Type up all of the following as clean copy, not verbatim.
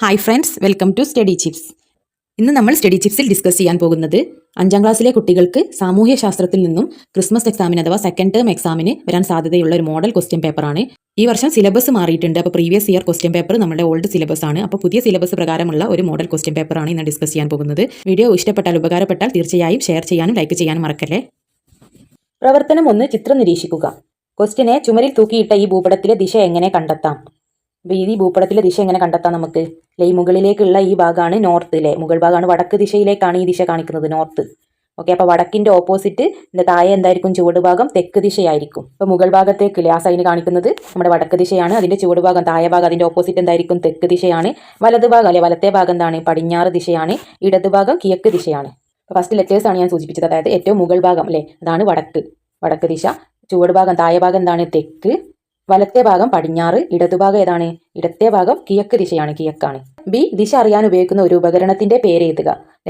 Hi friends, welcome to Study Chips. ഇന്ന് നമ്മൾ study ചിപ്സിൽ discuss ചെയ്യാൻ പോകുന്നത് 5ാം ക്ലാസ്സിലെ കുട്ടികൾക്ക് സാമൂഹ്യശാസ്ത്രത്തിൽ നിന്നും ക്രിസ്മസ് എക്സാമിന് അഥവാ സെക്കൻഡ് ടേം എക്സാമിന് വരാൻ സാധ്യതയുള്ള ഒരു മോഡൽ ക്വസ്റ്റ്യൻ പേപ്പറാണ്. ഈ വർഷം സിലബസ് മാറിയിട്ടുണ്ട്. അപ്പോൾ പ്രീവിയസ് ഇയർ ക്വസ്റ്റ്യൻ പേപ്പർ നമ്മുടെ ഓൾഡ് സിലബസ് ആണ്. അപ്പോൾ പുതിയ സിലബസ് പ്രകാരമുള്ള ഒരു മോഡൽ ക്വസ്റ്റ്യൻ പേപ്പറാണ് ഇന്ന് ഡിസ്കസ് ചെയ്യാൻ പോകുന്നത്. വീഡിയോ ഇഷ്ടപ്പെട്ടാൽ, ഉപകാരപ്പെട്ടാൽ തീർച്ചയായും ഷെയർ ചെയ്യാനും ലൈക്ക് ചെയ്യാനും മറക്കല്ലേ. പ്രവർത്തനം 1, ചിത്രം നിരീക്ഷിക്കുക. ക്വസ്റ്റ്യനെ ചുമരിൽ തൂക്കിയിട്ട ഈ ഭൂപടത്തിലെ ദിശ എങ്ങനെ കണ്ടെത്താം? അപ്പോൾ ഈ ഭൂപടത്തിലെ ദിശ എങ്ങനെ കണ്ടെത്താം നമുക്ക്? ഈ മുകളിലേക്കുള്ള ഈ ഭാഗമാണ് നോർത്ത്, മുകൾ ഭാഗമാണ് വടക്ക് ദിശയിലേക്കാണ് ഈ ദിശ കാണിക്കുന്നത്, നോർത്ത്. ഓക്കെ, അപ്പോൾ വടക്കിന്റെ ഓപ്പോസിറ്റ് താഴെ എന്തായിരിക്കും? ചുവട് ഭാഗം തെക്ക് ദിശയായിരിക്കും. അപ്പോൾ മുകൾ ഭാഗത്തേക്ക് ആ സൈന് കാണിക്കുന്നത് നമ്മുടെ വടക്ക് ദിശയാണ്. അതിന്റെ ചുവട് ഭാഗം, താഴെ ഭാഗം, അതിന്റെ ഓപ്പോസിറ്റ് എന്തായിരിക്കും? തെക്ക് ദിശയാണ്. വലത് ഭാഗം വലത്തെ ഭാഗം എന്താണ്? പടിഞ്ഞാറ് ദിശയാണ്. ഇടത് ഭാഗം കിഴക്ക് ദിശയാണ്. ഫസ്റ്റ് ലെറ്റേഴ്സ് ആണ് ഞാൻ സൂചിപ്പിച്ചത്. അതായത് ഏറ്റവും മുകൾ ഭാഗം അതാണ് വടക്ക് ദിശ. ചുവട് ഭാഗം, താഴെ ഭാഗം എന്താണ്? തെക്ക്. വലത്തെ ഭാഗം പടിഞ്ഞാറ്. ഇടതുഭാഗം ഏതാണ്? ഇടത്തെ ഭാഗം കിഴക്ക് ദിശയാണ്, കിഴക്കാണ്. ബി, ദിശ അറിയാൻ ഉപയോഗിക്കുന്ന ഒരു ഉപകരണത്തിന്റെ പേര് എഴുതുക.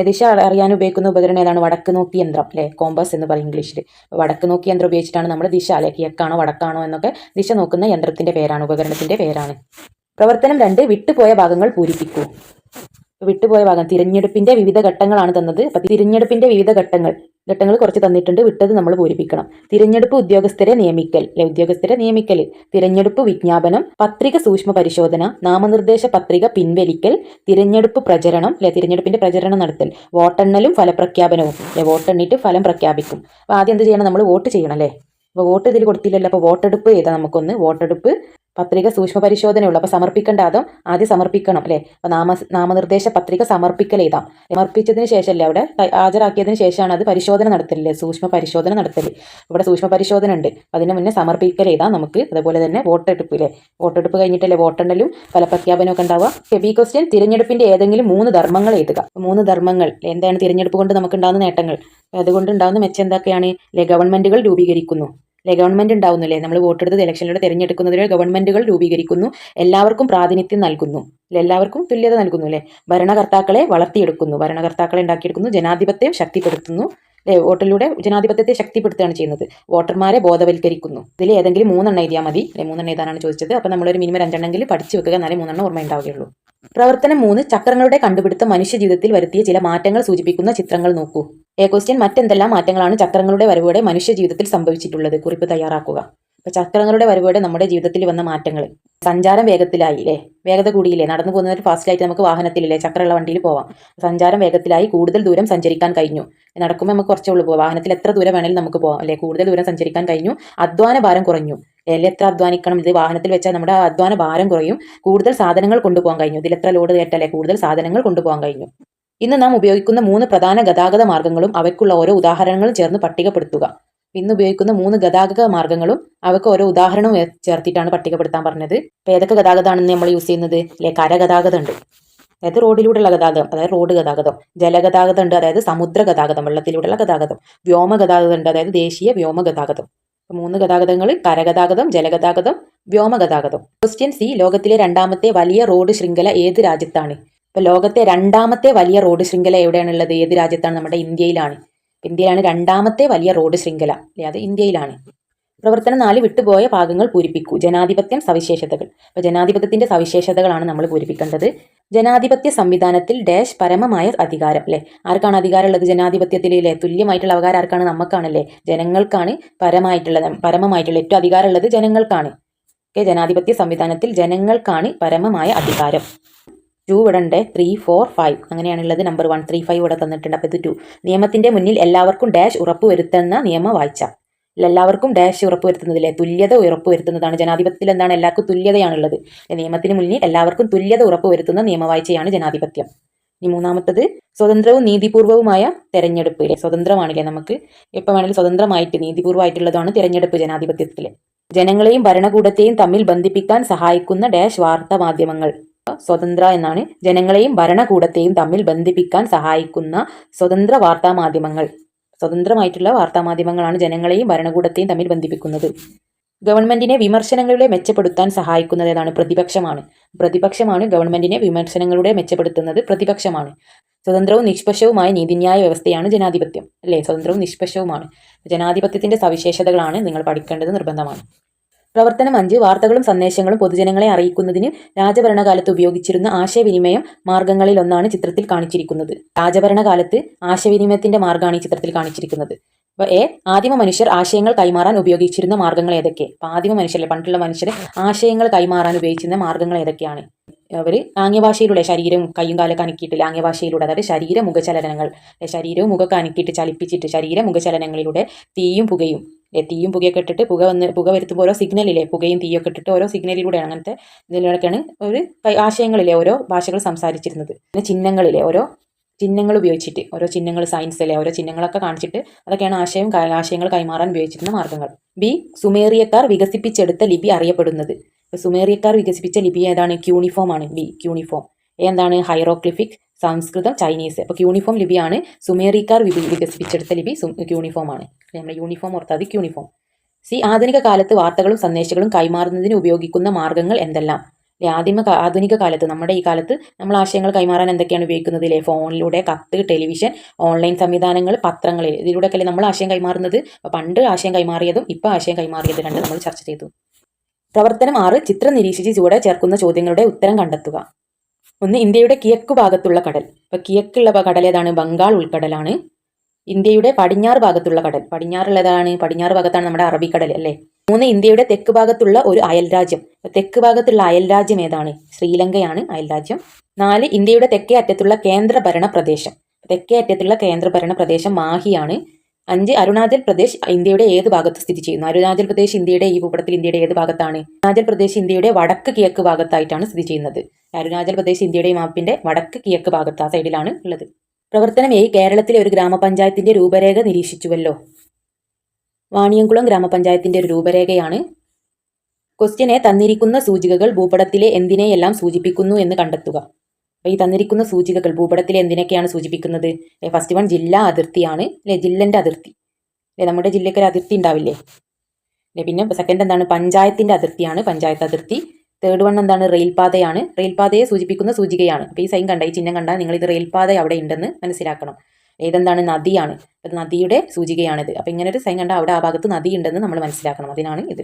ദിശ അറിയാൻ ഉപയോഗിക്കുന്ന ഉപകരണം ഏതാണ്? വടക്ക് നോക്കി യന്ത്രം, കോമ്പസ് എന്ന് പറയും ഇംഗ്ലീഷിൽ. വടക്ക് നോക്കി യന്ത്രം ഉപയോഗിച്ചിട്ടാണ് നമ്മൾ ദിശ കിഴക്കാണോ വടക്കാണോ എന്നൊക്കെ ദിശ നോക്കുന്ന യന്ത്രത്തിന്റെ പേരാണ്, ഉപകരണത്തിന്റെ പേരാണ്. പ്രവർത്തനം 2, വിട്ടുപോയ ഭാഗങ്ങൾ പൂരിപ്പിക്കൂ. വിട്ടുപോയ ഭാഗം തിരഞ്ഞെടുപ്പിന്റെ വിവിധ ഘട്ടങ്ങളാണ് തന്നത്. അപ്പൊ തിരഞ്ഞെടുപ്പിന്റെ വിവിധ ഘട്ടങ്ങൾ കുറച്ച് തന്നിട്ടുണ്ട്. വിട്ടത് നമ്മൾ പൂരിപ്പിക്കണം. തിരഞ്ഞെടുപ്പ് ഉദ്യോഗസ്ഥരെ നിയമിക്കൽ, തിരഞ്ഞെടുപ്പ് വിജ്ഞാപനം, പത്രിക സൂക്ഷ്മ പരിശോധന, നാമനിർദ്ദേശ പത്രിക പിൻവലിക്കൽ, തിരഞ്ഞെടുപ്പ് പ്രചരണം, തിരഞ്ഞെടുപ്പിന്റെ പ്രചരണം നടത്തൽ, വോട്ടെണ്ണലും ഫലപ്രഖ്യാപനവും. വോട്ടെണ്ണിട്ട് ഫലം പ്രഖ്യാപിക്കും. അപ്പൊ ആദ്യം എന്ത് ചെയ്യണം? നമ്മൾ വോട്ട് ചെയ്യണം. അപ്പോൾ വോട്ട് ഇതിൽ കൊടുത്തില്ലല്ലോ. അപ്പോൾ വോട്ടെടുപ്പ് ചെയ്താൽ നമുക്കൊന്ന് വോട്ടെടുപ്പ്, പത്രിക സൂക്ഷ്മ പരിശോധനയുള്ളൂ. അപ്പോൾ സമർപ്പിക്കേണ്ട ആദ്യം സമർപ്പിക്കണം. അപ്പോൾ നാമനിർദ്ദേശ പത്രിക സമർപ്പിക്കൽ എഴുതാം. സമർപ്പിച്ചതിന് ശേഷമല്ലേ അവിടെ ഹാജരാക്കിയതിന് ശേഷമാണ് അത് പരിശോധന നടത്തല്ലേ, സൂക്ഷ്മ പരിശോധന നടത്തല്. ഇവിടെ സൂക്ഷ്മ പരിശോധന ഉണ്ട്. അതിന് മുന്നേ സമർപ്പിക്കൽ എഴുതാം നമുക്ക്. അതുപോലെ തന്നെ വോട്ടെടുപ്പ് കഴിഞ്ഞിട്ടല്ലേ വോട്ടെണ്ണലും ഫലപ്രഖ്യാപനം ഒക്കെ ഉണ്ടാവുക. ബി ക്വസ്റ്റ്യൻ, തിരഞ്ഞെടുപ്പിന്റെ ഏതെങ്കിലും 3 ധർമ്മങ്ങൾ എഴുതുക. 3 ധർമ്മങ്ങൾ എന്താണ്? തിരഞ്ഞെടുപ്പ് കൊണ്ട് നമുക്ക് ഉണ്ടാകുന്ന നേട്ടങ്ങൾ, അതുകൊണ്ട് ഉണ്ടാകുന്ന മെച്ചം എന്തൊക്കെയാണ്? ഗവൺമെന്റുകൾ രൂപീകരിക്കുന്നു. ഗവൺമെന്റ് ഉണ്ടാവുന്നില്ലേ? നമ്മൾ വോട്ടെടുത്ത് ഇലക്ഷനിലൂടെ തിരഞ്ഞെടുക്കുന്നതിലൂടെ ഗവൺമെന്റുകൾ രൂപീകരിക്കുന്നു. എല്ലാവർക്കും പ്രാതിനിധ്യം നൽകുന്നു, എല്ലാവർക്കും തുല്യത നൽകുന്നു. ഭരണകർത്താക്കളെ വളർത്തിയെടുക്കുന്നു, ഭരണകർത്താക്കളെ ഉണ്ടാക്കിയെടുക്കുന്നു. ജനാധിപത്യം ശക്തിപ്പെടുത്തുന്നു. വോട്ടിലൂടെ ജനാധിപത്യത്തെ ശക്തിപ്പെടുത്തുകയാണ് ചെയ്യുന്നത്. വോട്ടർമാരെ ബോധവൽക്കരിക്കുന്നു. ഇതിൽ ഏതെങ്കിലും 3 എഴുതിയാൽ മതി. 3 എഴുതാനാണ് ചോദിച്ചത്. അപ്പോൾ നമ്മളൊരു മിനിമം 2 പഠിച്ചു വെക്കുക, എന്നാലേ 3 ഓർമ്മ ഉണ്ടാവുകയുള്ളൂ. പ്രവർത്തനം 3, ചക്രങ്ങളുടെ കണ്ടുപിടുത്തം മനുഷ്യ ജീവിതത്തിൽ വരുത്തിയ ചില മാറ്റങ്ങൾ സൂചിപ്പിക്കുന്ന ചിത്രങ്ങൾ നോക്കൂ. ക്വസ്റ്റ്യൻ, മറ്റെന്തെല്ലാം മാറ്റങ്ങളാണ് ചക്രങ്ങളുടെ വരവോടെ മനുഷ്യ ജീവിതത്തിൽ സംഭവിച്ചിട്ടുള്ളത്? കുറിപ്പ് തയ്യാറാക്കുക. അപ്പൊ ചക്രങ്ങളുടെ വരവോടെ നമ്മുടെ ജീവിതത്തിൽ വന്ന മാറ്റങ്ങൾ: സഞ്ചാരം വേഗത്തിലായി, വേഗത കൂടിയില്ലേ? നടന്നു പോകുന്നതിന് ഫാസ്റ്റിലായിട്ട് നമുക്ക് വാഹനത്തിലില്ലേ, ചക്രമുള്ള വണ്ടിയിൽ പോവാം. സഞ്ചാരം വേഗത്തിലായി, കൂടുതൽ ദൂരം സഞ്ചരിക്കാൻ കഴിഞ്ഞു. നടക്കുമ്പോൾ നമുക്ക് കുറച്ചേ ഉള്ളൂ പോവാം. വാഹനത്തിൽ എത്ര ദൂരം വേണമെങ്കിലും നമുക്ക് പോവാം, കൂടുതൽ ദൂരം സഞ്ചരിക്കാൻ കഴിഞ്ഞു. അധ്വാന ഭാരം കുറഞ്ഞു. എത്ര അധ്വാനിക്കണം? ഇത് വാഹനത്തിൽ വെച്ചാൽ നമ്മുടെ അധ്വാന ഭാരം കുറയും. കൂടുതൽ സാധനങ്ങൾ കൊണ്ടുപോകാൻ കഴിഞ്ഞു. ഇതിൽ എത്ര ലോഡ് കയറ്റല്ലേ, കൂടുതൽ സാധനങ്ങൾ കൊണ്ടുപോകാൻ കഴിഞ്ഞു. ഇന്ന് നാം ഉപയോഗിക്കുന്ന 3 പ്രധാന ഗതാഗത മാർഗങ്ങളും അവയ്ക്കുള്ള ഓരോ ഉദാഹരണങ്ങളും ചേർന്ന് പട്ടികപ്പെടുത്തുക. ഇന്ന് ഉപയോഗിക്കുന്ന 3 ഗതാഗത മാർഗങ്ങളും അവയ്ക്ക് ഓരോ ഉദാഹരണവും ചേർത്തിട്ടാണ് പട്ടികപ്പെടുത്താൻ പറഞ്ഞത്. അപ്പോൾ ഏതൊക്കെ ഗതാഗതമാണെന്ന് നമ്മൾ യൂസ് ചെയ്യുന്നത്? കരഗതാഗതം ഉണ്ട്, അതായത് റോഡിലൂടെയുള്ള ഗതാഗതം, അതായത് റോഡ് ഗതാഗതം. ജലഗതാഗതം ഉണ്ട്, അതായത് സമുദ്ര ഗതാഗതം, വെള്ളത്തിലൂടെയുള്ള ഗതാഗതം. വ്യോമ ഗതാഗതം ഉണ്ട്, അതായത് ദേശീയ വ്യോമ ഗതാഗതം. 3 ഗതാഗതങ്ങൾ: കരഗതാഗതം, ജലഗതാഗതം, വ്യോമ ഗതാഗതം. ക്വസ്റ്റ്യൻ സി, ലോകത്തിലെ 2ാമത്തെ വലിയ റോഡ് ശൃംഖല ഏത് രാജ്യത്താണ്? ഇപ്പൊ ലോകത്തെ 2ാമത്തെ വലിയ റോഡ് ശൃംഖല എവിടെയാണുള്ളത്? ഏത് രാജ്യത്താണ്? നമ്മുടെ ഇന്ത്യയിലാണ്. ഇന്ത്യയിലാണ് 2ാമത്തെ വലിയ റോഡ് ശൃംഖല, അത് ഇന്ത്യയിലാണ്. പ്രവർത്തനം 4, വിട്ടുപോയ ഭാഗങ്ങൾ പൂരിപ്പിക്കൂ. ജനാധിപത്യം, സവിശേഷതകൾ. അപ്പൊ ജനാധിപത്യത്തിന്റെ സവിശേഷതകളാണ് നമ്മൾ പൂരിപ്പിക്കേണ്ടത്. ജനാധിപത്യ സംവിധാനത്തിൽ ഡാഷ് പരമമായ അധികാരം. ആർക്കാണ് അധികാരം ഉള്ളത് ജനാധിപത്യത്തിൽ? തുല്യമായിട്ടുള്ള അവകാരം ആർക്കാണ്? നമുക്കാണല്ലേ, ജനങ്ങൾക്കാണ് പരമമായിട്ടുള്ള ഏറ്റവും അധികാരം ഉള്ളത് ജനങ്ങൾക്കാണ്. ജനാധിപത്യ സംവിധാനത്തിൽ ജനങ്ങൾക്കാണ് പരമമായ അധികാരം. 2 ഇവിടെ ഉണ്ട്, 3, 4, 5 അങ്ങനെയാണുള്ളത്. നമ്പർ 1, 3, 5 ഇവിടെ തന്നിട്ടുണ്ട്. അപ്പോൾ ഇത് 2. നിയമത്തിന്റെ മുന്നിൽ എല്ലാവർക്കും ഡാഷ് ഉറപ്പുവരുത്തുന്ന നിയമവാഴ്ച. എല്ലാവർക്കും ഡാഷ് ഉറപ്പുവരുത്തുന്നതിലെ തുല്യത ഉറപ്പുവരുത്തുന്നതാണ്. ജനാധിപത്യത്തിൽ എന്താണ്? എല്ലാവർക്കും തുല്യതയാണുള്ളത്. നിയമത്തിന് മുന്നിൽ എല്ലാവർക്കും തുല്യത ഉറപ്പുവരുത്തുന്ന നിയമവാഴ്ചയാണ് ജനാധിപത്യം. ഇനി 3ാമത്തത്, സ്വതന്ത്രവും നീതിപൂർവവുമായ തെരഞ്ഞെടുപ്പ്. സ്വതന്ത്രമാണില്ലേ, നമുക്ക് എപ്പോൾ വേണമെങ്കിലും സ്വതന്ത്രമായിട്ട് നീതിപൂർവമായിട്ടുള്ളതാണ് തെരഞ്ഞെടുപ്പ് ജനാധിപത്യത്തിൽ. ജനങ്ങളെയും ഭരണകൂടത്തെയും തമ്മിൽ ബന്ധിപ്പിക്കാൻ സഹായിക്കുന്ന ഡാഷ് വാർത്താ മാധ്യമങ്ങൾ. സ്വതന്ത്ര എന്നാണ്. ജനങ്ങളെയും ഭരണകൂടത്തെയും തമ്മിൽ ബന്ധിപ്പിക്കാൻ സഹായിക്കുന്ന സ്വതന്ത്ര വാർത്താമാധ്യമങ്ങൾ. സ്വതന്ത്രമായിട്ടുള്ള വാർത്താമാധ്യമങ്ങളാണ് ജനങ്ങളെയും ഭരണകൂടത്തെയും തമ്മിൽ ബന്ധിപ്പിക്കുന്നത്. ഗവൺമെന്റിനെ വിമർശനങ്ങളിലൂടെ മെച്ചപ്പെടുത്താൻ സഹായിക്കുന്നത് ഏതാണ്? പ്രതിപക്ഷമാണ് ഗവൺമെന്റിനെ വിമർശനങ്ങളിലൂടെ മെച്ചപ്പെടുത്തുന്നത് പ്രതിപക്ഷമാണ്. സ്വതന്ത്രവും നിഷ്പക്ഷവുമായ നീതിന്യായ വ്യവസ്ഥയാണ് ജനാധിപത്യം. സ്വതന്ത്രവും നിഷ്പക്ഷവുമാണ്. ജനാധിപത്യത്തിന്റെ സവിശേഷതകളാണ് നിങ്ങൾ പഠിക്കേണ്ടത് നിർബന്ധമാണ്. പ്രവർത്തനം 5 വാർത്തകളും സന്ദേശങ്ങളും പൊതുജനങ്ങളെ അറിയിക്കുന്നതിന് രാജഭരണകാലത്ത് ഉപയോഗിച്ചിരുന്ന ആശയവിനിമയം മാർഗങ്ങളിലൊന്നാണ് ചിത്രത്തിൽ കാണിച്ചിരിക്കുന്നത്. രാജഭരണകാലത്ത് ആശയവിനിമയത്തിന്റെ മാർഗ്ഗമാണ് ഈ ചിത്രത്തിൽ കാണിച്ചിരിക്കുന്നത്. എ. ആദിമ മനുഷ്യർ ആശയങ്ങൾ കൈമാറാൻ ഉപയോഗിച്ചിരുന്ന മാർഗ്ഗങ്ങൾ ഏതൊക്കെ? ആദിമ മനുഷ്യരെ, പണ്ടുള്ള മനുഷ്യരെ ആശയങ്ങൾ കൈമാറാൻ ഉപയോഗിച്ചിരുന്ന മാർഗ്ഗങ്ങൾ ഏതൊക്കെയാണ്? അവർ ആംഗ്യഭാഷയിലൂടെ ശരീരം കയ്യും കാലൊക്കെ അനക്കിയിട്ട് ആംഗ്യഭാഷയിലൂടെ, അതായത് ശരീര മുഖചലനങ്ങൾ, ശരീരവും മുഖമൊക്കെ അനക്കിയിട്ട് ചലിപ്പിച്ചിട്ട് ശരീര മുഖചലനങ്ങളിലൂടെ തീയും പുകയും പുകയൊക്കെ ഇട്ടിട്ട് പുക വരുത്തുമ്പോൾ ഓരോ സിഗ്നലിലെ പുകയും തീയൊക്കെ ഇട്ടിട്ട് ഓരോ സിഗ്നലിലൂടെയാണ്, അങ്ങനത്തെ ഇതിലൂടെയൊക്കെയാണ് ഒരു ആശയങ്ങളിലെ ഓരോ ഭാഷകൾ സംസാരിച്ചിരുന്നത്. പിന്നെ ചിഹ്നങ്ങളിലെ ഓരോ ചിഹ്നങ്ങൾ ഉപയോഗിച്ചിട്ട്, ഓരോ ചിഹ്നങ്ങൾ സയൻസിലെ ഓരോ ചിഹ്നങ്ങളൊക്കെ കാണിച്ചിട്ട് അതൊക്കെയാണ് ആശയങ്ങൾ കൈമാറാൻ ഉപയോഗിച്ചിരുന്ന മാർഗ്ഗങ്ങൾ. ബി. സുമേറിയക്കാർ വികസിപ്പിച്ചെടുത്ത ലിപി അറിയപ്പെടുന്നത്. സുമേറിയക്കാർ വികസിപ്പിച്ച ലിപി ഏതാണ്? ക്യൂണിഫോം ആണ്. ബി. ക്യൂണിഫോം. എന്താണ്? ഹൈറോഗ്ലിഫിക്, സംസ്കൃതം, ചൈനീസ്. അപ്പോൾ ക്യൂണിഫോം ലിപിയാണ് സുമേറിയക്കാർ വികസിപ്പിച്ചെടുത്ത ലിപി. ക്യൂണിഫോം ആണ്. നമ്മൾ യൂണിഫോം ഓർത്താൽ മതി, ക്യൂണിഫോം. സി. ആധുനിക കാലത്ത് വാർത്തകളും സന്ദേശങ്ങളും കൈമാറുന്നതിന് ഉപയോഗിക്കുന്ന മാർഗ്ഗങ്ങൾ എന്തെല്ലാം? ആധുനിക കാലത്ത്, നമ്മുടെ ഈ കാലത്ത് നമ്മൾ ആശയങ്ങൾ കൈമാറാൻ എന്തൊക്കെയാണ് ഉപയോഗിക്കുന്നത്? ഫോണിലൂടെ, കത്ത്, ടെലിവിഷൻ, ഓൺലൈൻ സംവിധാനങ്ങൾ, പത്രങ്ങളിൽ, ഇതിലൂടെയൊക്കെ നമ്മൾ ആശയം കൈമാറുന്നത്. പണ്ട് ആശയം കൈമാറിയതും ഇപ്പോൾ ആശയം കൈമാറിയതും രണ്ട് നമ്മൾ ചർച്ച ചെയ്തു. പ്രവർത്തനം 6 ചിത്രം നിരീക്ഷിച്ച് ചുവടെ ചേർക്കുന്ന ചോദ്യങ്ങളുടെ ഉത്തരം കണ്ടെത്തുക. 1. ഇന്ത്യയുടെ കിഴക്കു ഭാഗത്തുള്ള കടൽ. ഇപ്പോൾ കിഴക്കുള്ള കടൽ ഏതാണ്? ബംഗാൾ ഉൾക്കടലാണ്. ഇന്ത്യയുടെ പടിഞ്ഞാറ് ഭാഗത്തുള്ള കടൽ, പടിഞ്ഞാറുള്ളതാണ്, പടിഞ്ഞാറ് ഭാഗത്താണ് നമ്മുടെ അറബിക്കടൽ അല്ലേ. 3. ഇന്ത്യയുടെ തെക്ക് ഭാഗത്തുള്ള ഒരു അയൽരാജ്യം. തെക്ക് ഭാഗത്തുള്ള അയൽരാജ്യം ഏതാണ്? ശ്രീലങ്കയാണ് അയൽരാജ്യം. 4. ഇന്ത്യയുടെ തെക്കേ അറ്റത്തുള്ള കേന്ദ്രഭരണ പ്രദേശം. തെക്കേ അറ്റത്തുള്ള കേന്ദ്രഭരണ പ്രദേശം മാഹിയാണ്. 5. അരുണാചൽ പ്രദേശ് ഇന്ത്യയുടെ ഏത് ഭാഗത്ത് സ്ഥിതി ചെയ്യുന്നു? അരുണാചൽ പ്രദേശ് ഇന്ത്യയുടെ ഈ ഭൂപടത്തിൽ ഇന്ത്യയുടെ ഏത് ഭാഗത്താണ്? അരുണാചൽ പ്രദേശ് ഇന്ത്യയുടെ വടക്ക് കിഴക്ക് ഭാഗത്തായിട്ടാണ് സ്ഥിതി ചെയ്യുന്നത്. അരുണാചൽ പ്രദേശ് ഇന്ത്യയുടെ മാപ്പിന്റെ വടക്ക് കിഴക്ക് ഭാഗത്ത്, ആ സൈഡിലാണ് ഉള്ളത്. പ്രവർത്തനം 7 കേരളത്തിലെ ഒരു ഗ്രാമപഞ്ചായത്തിന്റെ രൂപരേഖ നിരീക്ഷിച്ചുവല്ലോ. വാണിയംകുളം ഗ്രാമപഞ്ചായത്തിന്റെ ഒരു രൂപരേഖയാണ്. Question A. തന്നിരിക്കുന്ന സൂചികകൾ ഭൂപടത്തിലെ എന്തിനെയെല്ലാം സൂചിപ്പിക്കുന്നു എന്ന് കണ്ടെത്തുക. അപ്പോൾ ഈ തന്നിരിക്കുന്ന സൂചികകൾ ഭൂപടത്തിലെ എന്തിനൊക്കെയാണ് സൂചിപ്പിക്കുന്നത്? ഫസ്റ്റ് വൺ ജില്ലാ അതിർത്തിയാണ് അല്ലെ, ജില്ലന്റെ അതിർത്തി അല്ലെ, നമ്മുടെ ജില്ലയ്ക്ക് ഒരു അതിർത്തി ഉണ്ടാവില്ലേ അല്ലെ. പിന്നെ സെക്കൻഡ് എന്താണ്? പഞ്ചായത്തിന്റെ അതിർത്തിയാണ്, പഞ്ചായത്ത് അതിർത്തി. തേർഡ് വൺ എന്താണ്? റെയിൽപാതയാണ്, റെയിൽപാതയെ സൂചിപ്പിക്കുന്ന സൂചികയാണ്. അപ്പോൾ ഈ സൈൻ കണ്ട, ഈ ചിഹ്നം കണ്ടാൽ നിങ്ങൾ ഇത് റെയിൽപാത അവിടെ ഉണ്ടെന്ന് മനസ്സിലാക്കണം. ഏതെന്താണ്? നദിയാണ്, അത് നദിയുടെ സൂചികയാണിത്. അപ്പോൾ ഇങ്ങനെ ഒരു സൈൻ കണ്ടാൽ അവിടെ ആ ഭാഗത്ത് നദി ഉണ്ടെന്ന് നമ്മൾ മനസ്സിലാക്കണം, അതിനാണ് ഇത്.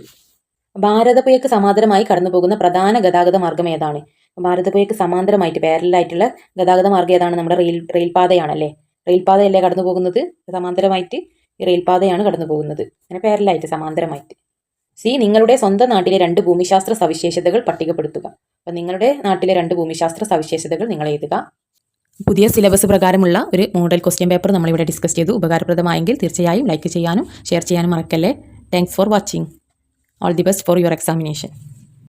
ഭാരതപ്പുഴയ്ക്ക് സമാന്തരമായി കടന്നു പോകുന്ന പ്രധാന ഗതാഗത മാർഗ്ഗം ഏതാണ്? ഭാരതപ്പുഴയ്ക്ക് സമാന്തരമായിട്ട് പാരലായിട്ടുള്ള ഗതാഗത മാർഗ്ഗം ഏതാണ്? നമ്മുടെ റെയിൽപാതയാണല്ലേ. റെയിൽപാതയല്ലേ കടന്നു പോകുന്നത്? സമാന്തരമായിട്ട് ഈ റെയിൽപാതയാണ് കടന്നു പോകുന്നത്, അങ്ങനെ പാരലായിട്ട് സമാന്തരമായിട്ട്. സി. നിങ്ങളുടെ സ്വന്തം നാട്ടിലെ 2 ഭൂമിശാസ്ത്ര സവിശേഷതകൾ പട്ടികപ്പെടുത്തുക. അപ്പം നിങ്ങളുടെ നാട്ടിലെ 2 ഭൂമിശാസ്ത്ര സവിശേഷതകൾ നിങ്ങൾ എഴുതുക. പുതിയ സിലബസ് പ്രകാരമുള്ള ഒരു മോഡൽ ക്വസ്റ്റ്യൻ പേപ്പർ നമ്മളിവിടെ ഡിസ്കസ് ചെയ്തു. ഉപകാരപ്രദമായെങ്കിൽ തീർച്ചയായും ലൈക്ക് ചെയ്യാനും ഷെയർ ചെയ്യാനും മറക്കല്ലേ. Thanks for watching. All the best for your examination.